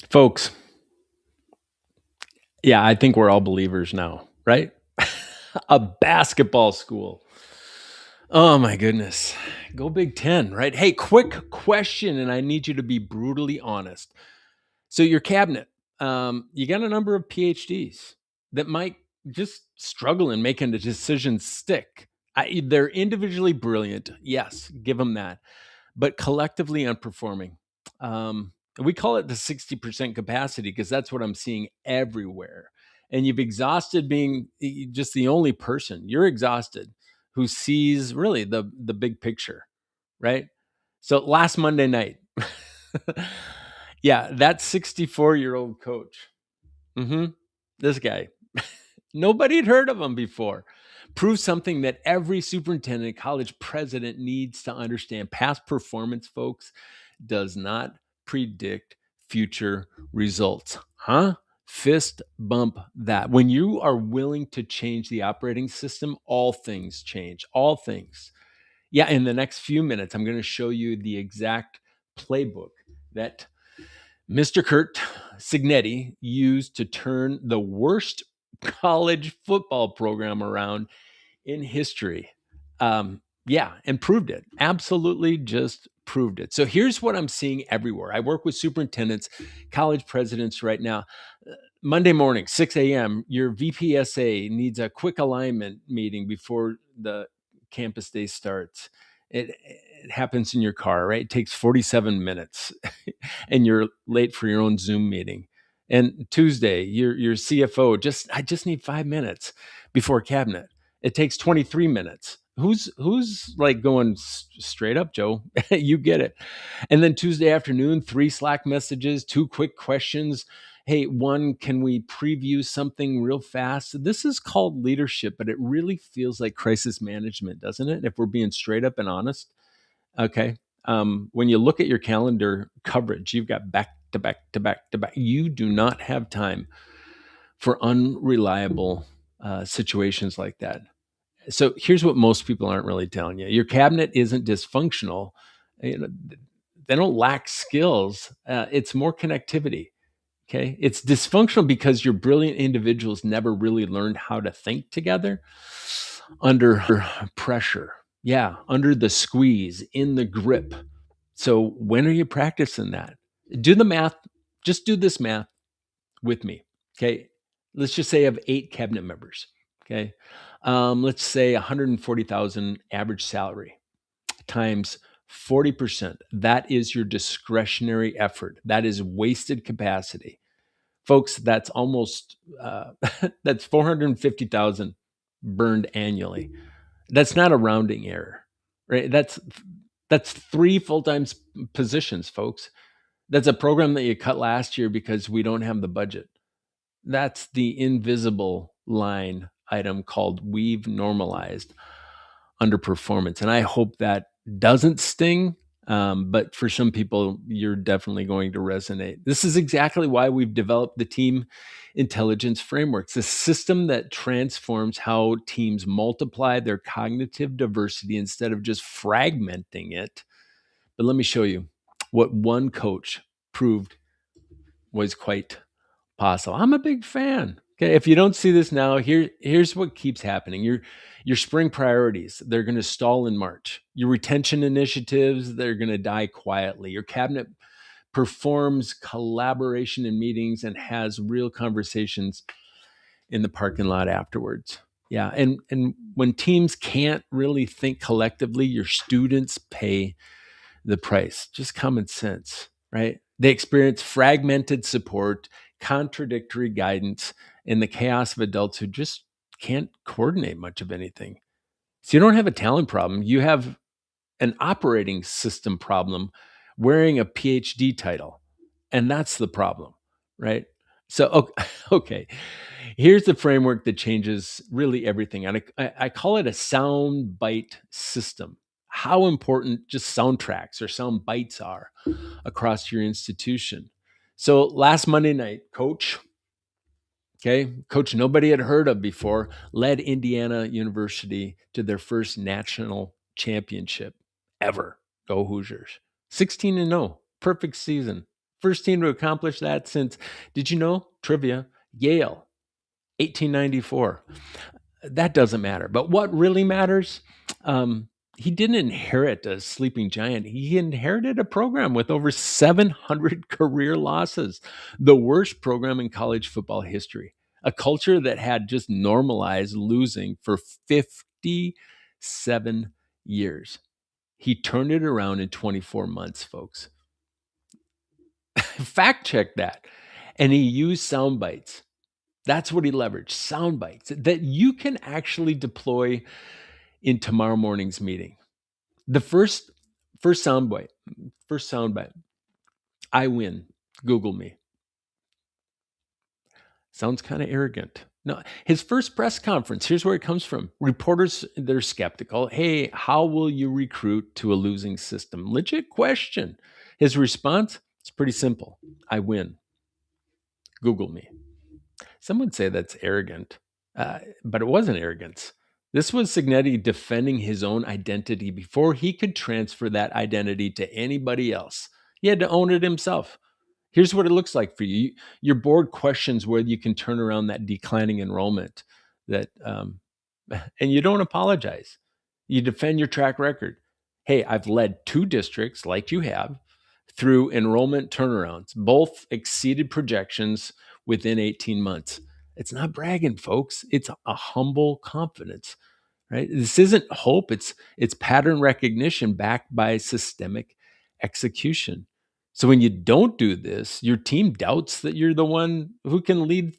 Folks, yeah, I think we're all believers now, right? A basketball school. Oh my goodness. Go Big Ten, right? Hey, quick question, and I need you to be brutally honest. So, your cabinet, you got a number of PhDs that might just struggle in making the decisions stick. They're individually brilliant. Yes, give them that, but collectively unperforming. We call it the 60% capacity because that's what I'm seeing everywhere. And you've exhausted being just the only person. You're exhausted who sees really the big picture, right? So last Monday night, yeah, that 64-year-old coach, hmm this guy, nobody had heard of him before. Proves something that every superintendent, college president needs to understand. Past performance, folks, does not predict future results. Huh? Fist bump that. When you are willing to change the operating system, all things change. All things. Yeah, in the next few minutes, I'm going to show you the exact playbook that Mr. Kurt Signetti used to turn the worst college football program around in history. Yeah, and proved it. Absolutely just proved it. So here's what I'm seeing everywhere. I work with superintendents, college presidents right now. Monday morning, 6 a.m., your VPSA needs a quick alignment meeting before the campus day starts. It happens in your car, right? It takes 47 minutes and you're late for your own Zoom meeting. And Tuesday, your CFO I just need 5 minutes before cabinet. It takes 23 minutes. Who's like going straight up, Joe? You get it. And then Tuesday afternoon, 3 Slack messages, 2 quick questions. Hey, one, can we preview something real fast? This is called leadership, but it really feels like crisis management, doesn't it? If we're being straight up and honest. Okay. When you look at your calendar coverage, you've got back to back to back to back. You do not have time for unreliable situations like that. So here's what most people aren't really telling you: your cabinet isn't dysfunctional. You know, they don't lack skills. It's more connectivity. Okay, it's dysfunctional because your brilliant individuals never really learned how to think together under pressure. Yeah, under the squeeze, in the grip. So when are you practicing that? Do the math. Just do this math with me. Okay. Let's just say I have 8 cabinet members. Okay. Let's say 140,000 average salary times 40%. That is your discretionary effort. That is wasted capacity. Folks, that's almost that's 450,000 burned annually. That's not a rounding error, right? That's 3 full-time positions, folks. That's a program that you cut last year because we don't have the budget. That's the invisible line item called we've normalized underperformance. And I hope that doesn't sting. But for some people, you're definitely going to resonate. This is exactly why we've developed the team intelligence frameworks, a system that transforms how teams multiply their cognitive diversity instead of just fragmenting it. But let me show you what one coach proved was quite possible. I'm a big fan. Okay, if you don't see this now, here's what keeps happening. Your spring priorities, they're going to stall in March. Your retention initiatives, they're going to die quietly. Your cabinet performs collaboration in meetings and has real conversations in the parking lot afterwards. Yeah, and when teams can't really think collectively, your students pay the price. Just common sense, right? They experience fragmented support, contradictory guidance, and the chaos of adults who just can't coordinate much of anything. So you don't have a talent problem. You have an operating system problem wearing a PhD title. And that's the problem, right? So, okay, here's the framework that changes really everything. And I call it a sound bite system. How important just soundtracks or sound bites are across your institution. So, last Monday night, coach nobody had heard of before, led Indiana University to their first national championship ever. Go Hoosiers. 16-0. Perfect season. First team to accomplish that since, did you know, trivia, Yale, 1894. That doesn't matter. But what really matters, he didn't inherit a sleeping giant. He inherited a program with over 700 career losses, the worst program in college football history, a culture that had just normalized losing for 57 years. He turned it around in 24 months, folks. Fact check that. And he used sound bites. That's what he leveraged, sound bites that you can actually deploy in tomorrow morning's meeting. The first soundbite, I win. Google me. Sounds kind of arrogant. No, his first press conference, here's where it comes from. Reporters, they're skeptical. Hey, how will you recruit to a losing system? Legit question. His response, it's pretty simple. I win. Google me. Some would say that's arrogant, but it wasn't arrogance. This was Signetti defending his own identity before he could transfer that identity to anybody else. He had to own it himself. Here's what it looks like for you. Your board questions whether you can turn around that declining enrollment, and you don't apologize. You defend your track record. Hey, I've led 2 districts like you have through enrollment turnarounds. Both exceeded projections within 18 months. It's not bragging, folks. It's a humble confidence, right? This isn't hope. It's pattern recognition backed by systemic execution. So when you don't do this, your team doubts that you're the one who can lead